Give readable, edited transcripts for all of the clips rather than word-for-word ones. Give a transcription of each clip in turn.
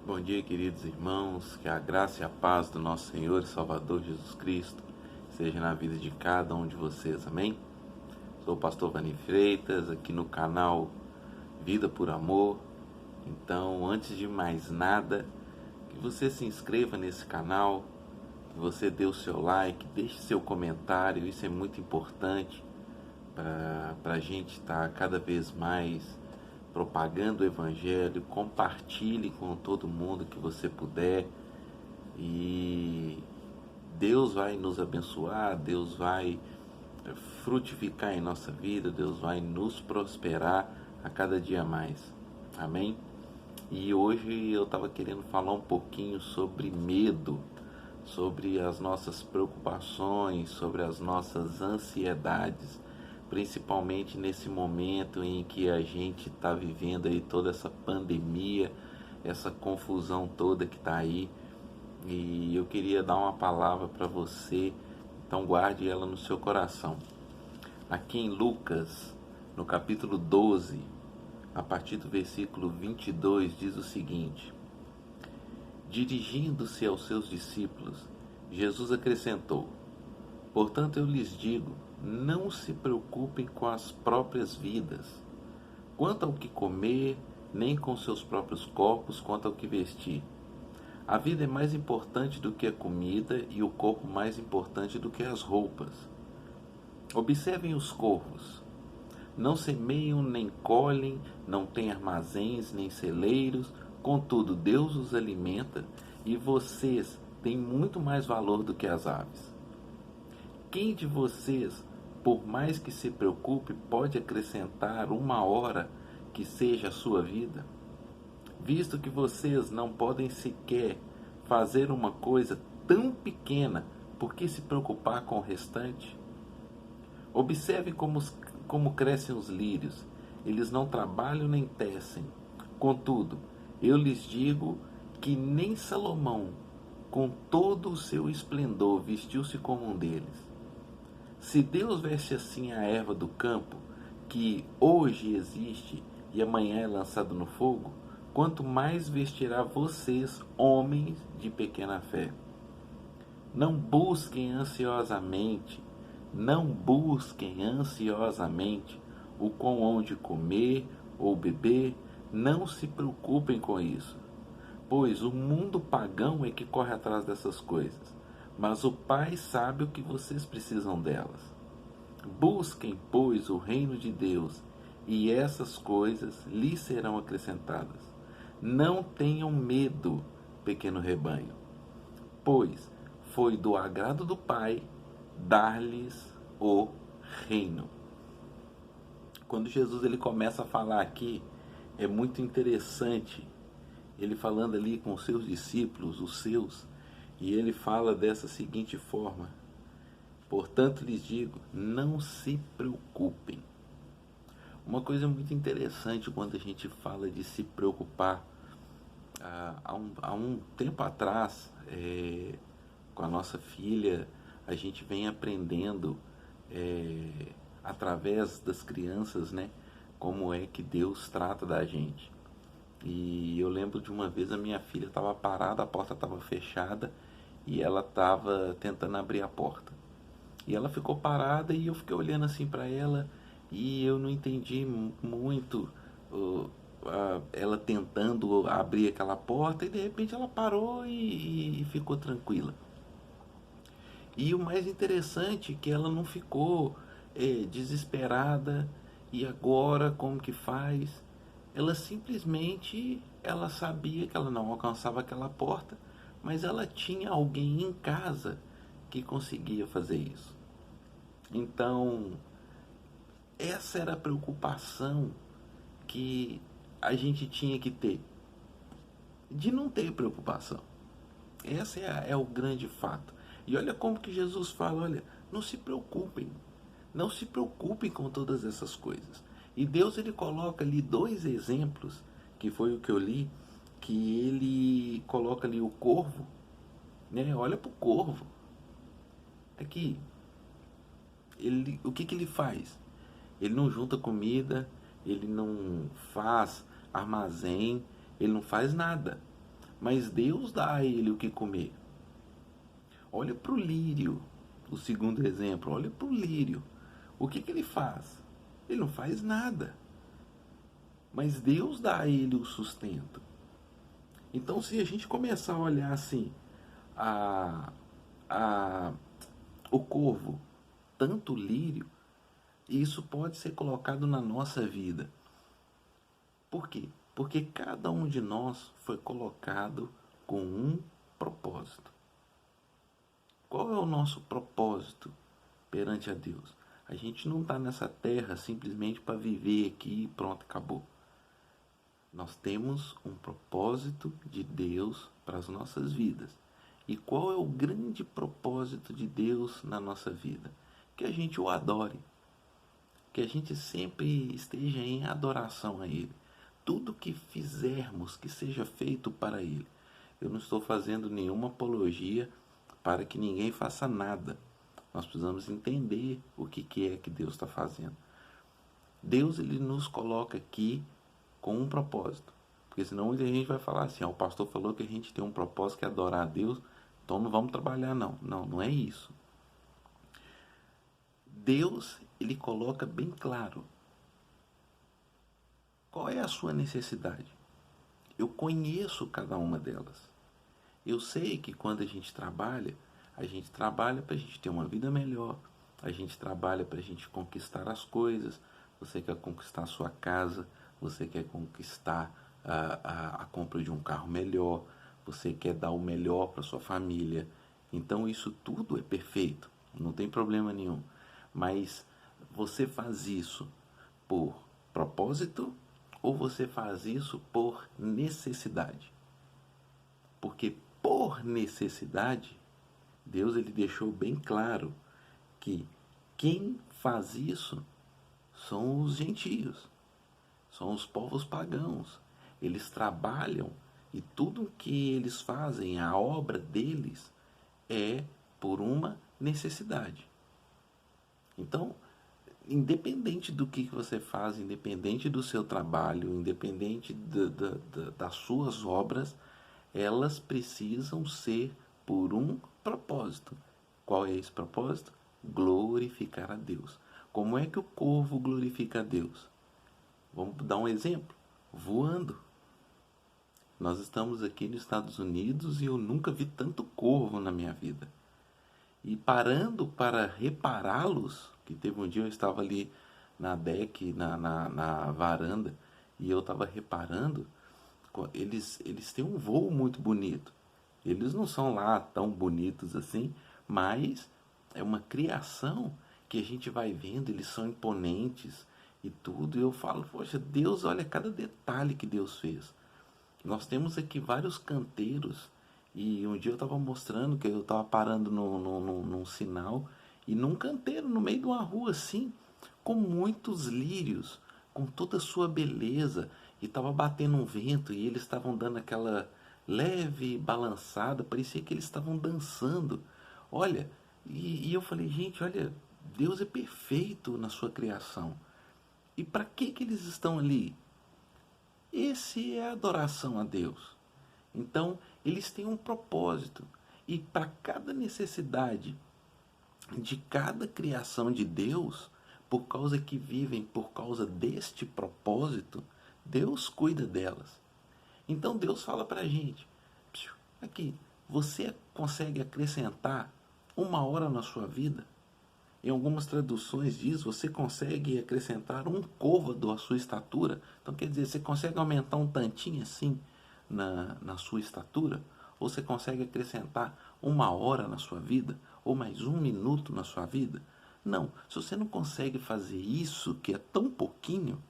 Bom dia, queridos irmãos, que a graça e a paz do nosso Senhor e Salvador Jesus Cristo seja na vida de cada um de vocês, amém? Sou o pastor Vani Freitas, aqui no canal Vida por Amor. Então, antes de mais nada, que você se inscreva nesse canal, que você dê o seu like, deixe seu comentário, isso é muito importante para a gente estar cada vez mais propagando o Evangelho. Compartilhe com todo mundo que você puder e Deus vai nos abençoar, Deus vai frutificar em nossa vida, Deus vai nos prosperar a cada dia mais, amém? E hoje eu estava querendo falar um pouquinho sobre medo, sobre as nossas preocupações, sobre as nossas ansiedades, principalmente nesse momento em que a gente está vivendo aí toda essa pandemia, essa confusão toda que está aí. E eu queria dar uma palavra para você, então guarde ela no seu coração. Aqui em Lucas, no capítulo 12, a partir do versículo 22, diz o seguinte: Dirigindo-se aos seus discípulos, Jesus acrescentou: Portanto eu lhes digo, não se preocupem com as próprias vidas, quanto ao que comer, nem com seus próprios corpos, quanto ao que vestir. A vida é mais importante do que a comida e o corpo mais importante do que as roupas. Observem os corvos. Não semeiam nem colhem, não têm armazéns nem celeiros, contudo Deus os alimenta e vocês têm muito mais valor do que as aves. Quem de vocês, por mais que se preocupe, pode acrescentar uma hora que seja a sua vida? Visto que vocês não podem sequer fazer uma coisa tão pequena, por que se preocupar com o restante? Observe como crescem os lírios. Eles não trabalham nem tecem. Contudo, eu lhes digo que nem Salomão, com todo o seu esplendor, vestiu-se como um deles. Se Deus veste assim a erva do campo, que hoje existe e amanhã é lançado no fogo, quanto mais vestirá vocês, homens de pequena fé. Não busquem ansiosamente o com onde comer ou beber, não se preocupem com isso, pois o mundo pagão é que corre atrás dessas coisas, mas o Pai sabe o que vocês precisam delas. Busquem, pois, o reino de Deus, e essas coisas lhes serão acrescentadas. Não tenham medo, pequeno rebanho, pois foi do agrado do Pai dar-lhes o reino. Quando Jesus ele começa a falar aqui, é muito interessante, ele falando ali com os seus discípulos, os seus, e ele fala dessa seguinte forma: Portanto lhes digo, não se preocupem. Uma coisa muito interessante quando a gente fala de se preocupar, há um tempo atrás, com a nossa filha, a gente vem aprendendo através das crianças, né, como é que Deus trata da gente. E eu lembro de uma vez a minha filha estava parada, a porta estava fechada e ela estava tentando abrir a porta. E ela ficou parada e eu fiquei olhando assim para ela e eu não entendi muito ela tentando abrir aquela porta, e de repente ela parou e ficou tranquila. E o mais interessante é que ela não ficou desesperada e agora como que faz. Ela simplesmente, ela sabia que ela não alcançava aquela porta, mas ela tinha alguém em casa que conseguia fazer isso. Então, essa era a preocupação que a gente tinha que ter, de não ter preocupação. Esse é o grande fato. E olha como que Jesus fala, olha, não se preocupem. Não se preocupem com todas essas coisas. E Deus ele coloca ali dois exemplos, que foi o que eu li, que ele coloca ali o corvo, né? Olha para o corvo. Aqui, o que ele faz? Ele não junta comida, ele não faz armazém, ele não faz nada. mas Deus dá a ele o que comer. Olha para o lírio, o segundo exemplo, olha para o lírio. O que ele faz? Ele não faz nada, mas Deus dá a ele o sustento. Então, se a gente começar a olhar assim, a, a, o corvo, tanto o lírio, isso pode ser colocado na nossa vida. Por quê? Porque cada um de nós foi colocado com um propósito. Qual é o nosso propósito perante a Deus? A gente não está nessa terra simplesmente para viver aqui e pronto, acabou. Nós temos um propósito de Deus para as nossas vidas. E qual é o grande propósito de Deus na nossa vida? Que a gente o adore. Que a gente sempre esteja em adoração a Ele. Tudo que fizermos que seja feito para Ele. Eu não estou fazendo nenhuma apologia para que ninguém faça nada. Nós precisamos entender o que é que Deus está fazendo. Deus, ele nos coloca aqui com um propósito. Porque senão muita gente vai falar assim, o pastor falou que a gente tem um propósito que é adorar a Deus, então não vamos trabalhar não. Não, não é isso. Deus, ele coloca bem claro qual é a sua necessidade. Eu conheço cada uma delas. Eu sei que quando a gente trabalha para a gente ter uma vida melhor, a gente trabalha para a gente conquistar as coisas. Você quer conquistar a sua casa, você quer conquistar a compra de um carro melhor, você quer dar o melhor para sua família. Então isso tudo é perfeito, não tem problema nenhum. Mas você faz isso por propósito ou você faz isso por necessidade? Porque por necessidade, Deus ele deixou bem claro que quem faz isso são os gentios, são os povos pagãos. Eles trabalham e tudo que eles fazem, a obra deles, é por uma necessidade. Então, independente do que você faz, independente do seu trabalho, independente das suas obras, elas precisam ser por um propósito. Qual é esse propósito? Glorificar a Deus. Como é que o corvo glorifica a Deus? Vamos dar um exemplo. Voando. Nós estamos aqui nos Estados Unidos e eu nunca vi tanto corvo na minha vida. E parando para repará-los, que teve um dia eu estava ali na deck, na varanda, e eu estava reparando, eles têm um voo muito bonito. Eles não são lá tão bonitos assim, mas é uma criação que a gente vai vendo, eles são imponentes e tudo. E eu falo, poxa, Deus, olha cada detalhe que Deus fez. Nós temos aqui vários canteiros e um dia eu estava mostrando que eu estava parando num sinal e num canteiro, no meio de uma rua assim, com muitos lírios, com toda a sua beleza, e estava batendo um vento e eles estavam dando aquela leve balançada, parecia que eles estavam dançando. Olha, e eu falei, gente, olha, Deus é perfeito na sua criação. E para que eles estão ali? Esse é a adoração a Deus. Então, eles têm um propósito. E para cada necessidade de cada criação de Deus, por causa que vivem por causa deste propósito, Deus cuida delas. Então Deus fala para a gente, aqui, você consegue acrescentar 1 hora na sua vida? Em algumas traduções diz, você consegue acrescentar um côvado à sua estatura. Então quer dizer, você consegue aumentar um tantinho assim na sua estatura? Ou você consegue acrescentar 1 hora na sua vida? Ou mais 1 minuto na sua vida? Não, se você não consegue fazer isso, que é tão pouquinho,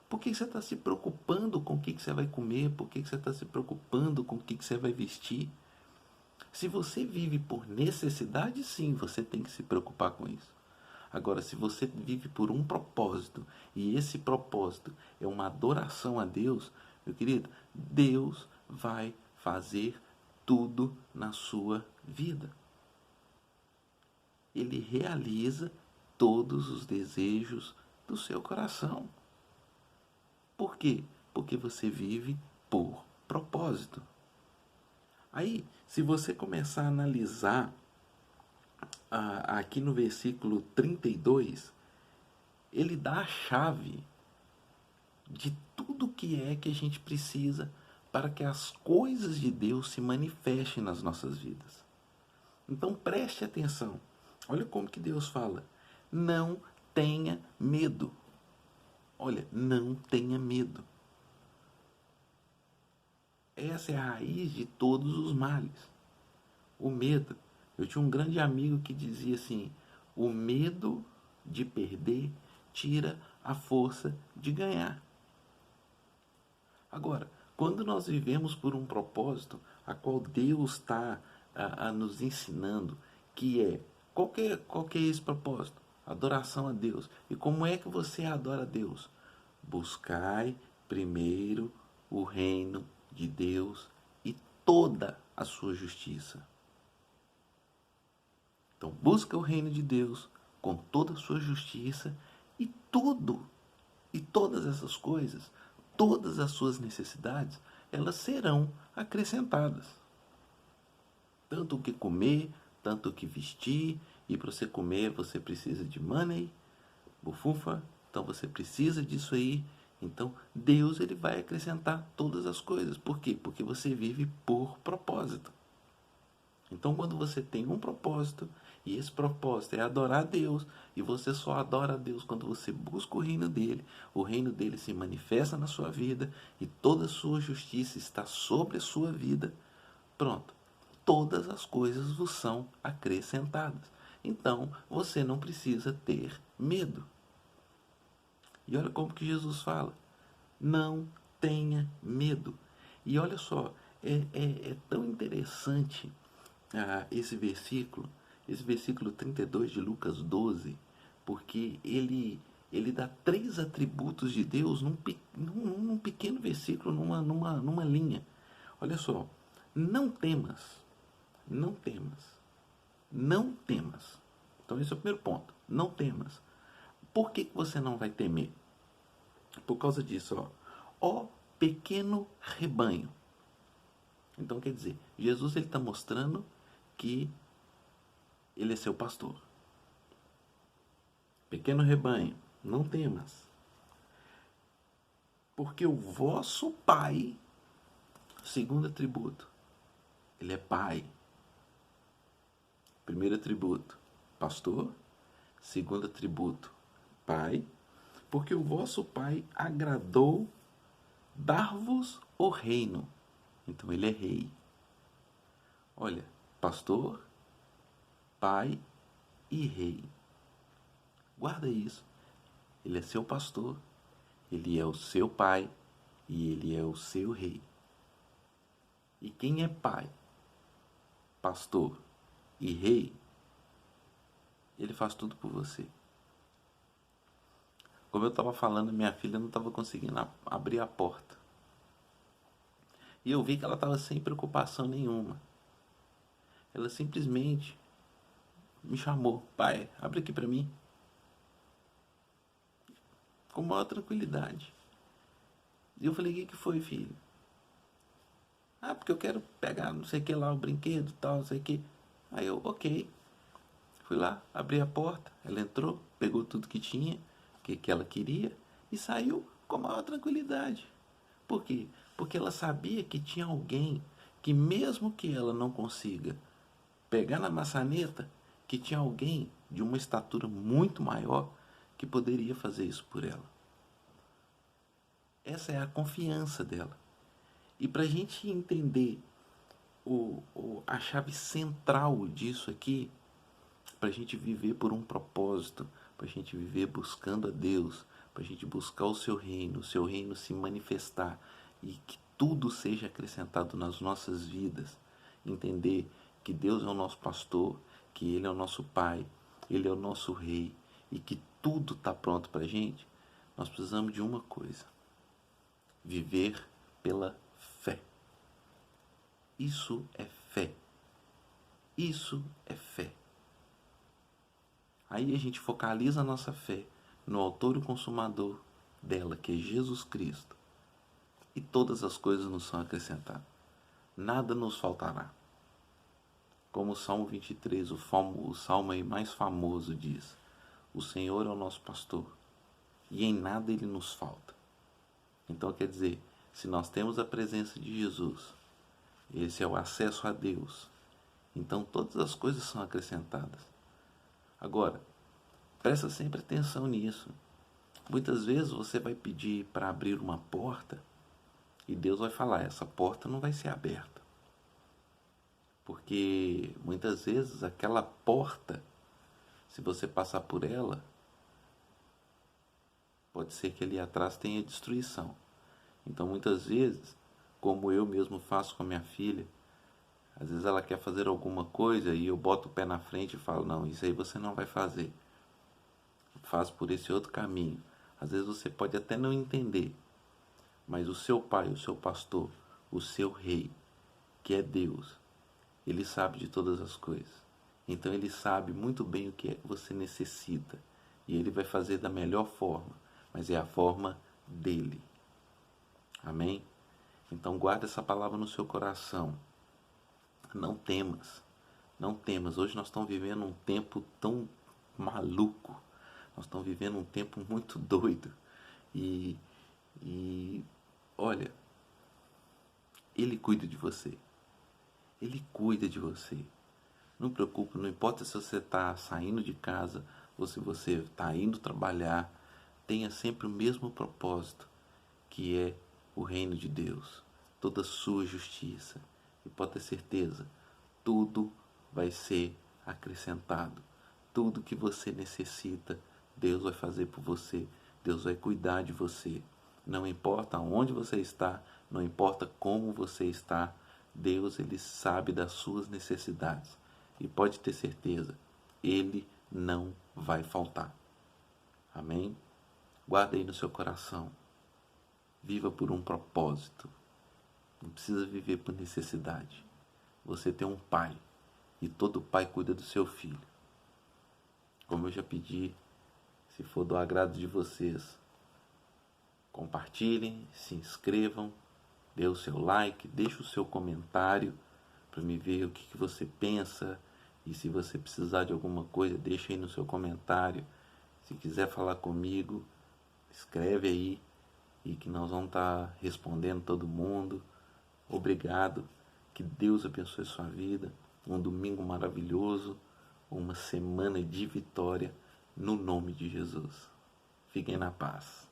por que você está se preocupando com o que você vai comer? Por que você está se preocupando com o que você vai vestir? Se você vive por necessidade, sim, você tem que se preocupar com isso. Agora, se você vive por um propósito, e esse propósito é uma adoração a Deus, meu querido, Deus vai fazer tudo na sua vida. Ele realiza todos os desejos do seu coração. Por quê? Porque você vive por propósito. Aí, se você começar a analisar aqui no versículo 32, ele dá a chave de tudo que é que a gente precisa para que as coisas de Deus se manifestem nas nossas vidas. Então preste atenção. Olha como que Deus fala. Não tenha medo. Olha, não tenha medo. Essa é a raiz de todos os males. O medo. Eu tinha um grande amigo que dizia assim: o medo de perder tira a força de ganhar. Agora, quando nós vivemos por um propósito, a qual Deus está nos ensinando, que é qual que é esse propósito? Adoração a Deus. E como é que você adora a Deus? Buscai primeiro o reino de Deus e toda a sua justiça. Então, busca o reino de Deus com toda a sua justiça e todas essas coisas, todas as suas necessidades, elas serão acrescentadas. Tanto o que comer, tanto o que vestir, e para você comer você precisa de money, bufunfa, então você precisa disso aí. Então Deus ele vai acrescentar todas as coisas. Por quê? Porque você vive por propósito. Então quando você tem um propósito, e esse propósito é adorar a Deus, e você só adora a Deus quando você busca o reino dele se manifesta na sua vida, e toda a sua justiça está sobre a sua vida, pronto. Todas as coisas vos são acrescentadas. Então, você não precisa ter medo. E olha como que Jesus fala. Não tenha medo. E olha só, é tão interessante esse versículo 32 de Lucas 12, porque ele dá 3 atributos de Deus num pequeno versículo, numa linha. Olha só, não temas, não temas, não temas. Então esse é o primeiro ponto, não temas. Por que você não vai temer? Por causa disso, ó pequeno rebanho. Então quer dizer, Jesus ele está mostrando que ele é seu pastor. Pequeno rebanho, não temas, porque o vosso Pai, segundo atributo, ele é Pai. Primeiro atributo, pastor. Segundo atributo, Pai. Porque o vosso Pai agradou dar-vos o reino. Então ele é rei. Olha, pastor, pai e rei. Guarda isso. Ele é seu pastor, ele é o seu pai e ele é o seu rei. E quem é pai, pastor e rei, ele faz tudo por você. Como eu estava falando, minha filha não estava conseguindo abrir a porta. E eu vi que ela estava sem preocupação nenhuma. Ela simplesmente me chamou: pai, abre aqui para mim. Com maior tranquilidade. E eu falei: o que foi, filho? Ah, porque eu quero pegar não sei o que lá, o brinquedo e tal, não sei o que. Aí eu, ok. Fui lá, abri a porta, ela entrou, pegou tudo que tinha, que ela queria, e saiu com a maior tranquilidade. Por quê? Porque ela sabia que tinha alguém que, mesmo que ela não consiga pegar na maçaneta, que tinha alguém de uma estatura muito maior que poderia fazer isso por ela. Essa é a confiança dela. E para a gente entender a chave central disso aqui, para a gente viver por um propósito, para a gente viver buscando a Deus, para a gente buscar o seu reino se manifestar e que tudo seja acrescentado nas nossas vidas, entender que Deus é o nosso pastor, que Ele é o nosso Pai, Ele é o nosso Rei e que tudo está pronto para a gente, nós precisamos de uma coisa: viver pela fé. Isso é fé. Isso é fé. Aí a gente focaliza a nossa fé no autor e consumador dela, que é Jesus Cristo. E todas as coisas nos são acrescentadas. nada nos faltará. Como o Salmo 23, o salmo aí mais famoso diz, o Senhor é o nosso pastor e em nada ele nos falta. Então quer dizer, se nós temos a presença de Jesus, esse é o acesso a Deus, então todas as coisas são acrescentadas. Agora, presta sempre atenção nisso. Muitas vezes você vai pedir para abrir uma porta e Deus vai falar, essa porta não vai ser aberta. Porque muitas vezes aquela porta, se você passar por ela, pode ser que ali atrás tenha destruição. Então muitas vezes, como eu mesmo faço com a minha filha, às vezes ela quer fazer alguma coisa e eu boto o pé na frente e falo, não, isso aí você não vai fazer. Faz por esse outro caminho. Às vezes você pode até não entender, mas o seu pai, o seu pastor, o seu rei, que é Deus, ele sabe de todas as coisas. Então ele sabe muito bem o que é que você necessita. E ele vai fazer da melhor forma, mas é a forma dele. Amém? Então guarda essa palavra no seu coração. Não temas. Não temas. Hoje nós estamos vivendo um tempo tão maluco. Nós estamos vivendo um tempo muito doido. E olha, ele cuida de você. Ele cuida de você. Não preocupe, não importa se você está saindo de casa ou se você está indo trabalhar, tenha sempre o mesmo propósito, que é o reino de Deus, toda a sua justiça. E pode ter certeza, tudo vai ser acrescentado. Tudo que você necessita, Deus vai fazer por você. Deus vai cuidar de você. Não importa onde você está, não importa como você está, Deus ele sabe das suas necessidades. E pode ter certeza, ele não vai faltar. Amém? Guarda aí no seu coração. Viva por um propósito. Não precisa viver por necessidade. Você tem um pai e todo pai cuida do seu filho. Como eu já pedi, se for do agrado de vocês, compartilhem, se inscrevam, dê o seu like, deixe o seu comentário para me ver o que você pensa. E se você precisar de alguma coisa, deixa aí no seu comentário. Se quiser falar comigo, escreve aí e que nós vamos estar respondendo todo mundo. Obrigado, que Deus abençoe sua vida, um domingo maravilhoso, uma semana de vitória, no nome de Jesus. Fiquem na paz.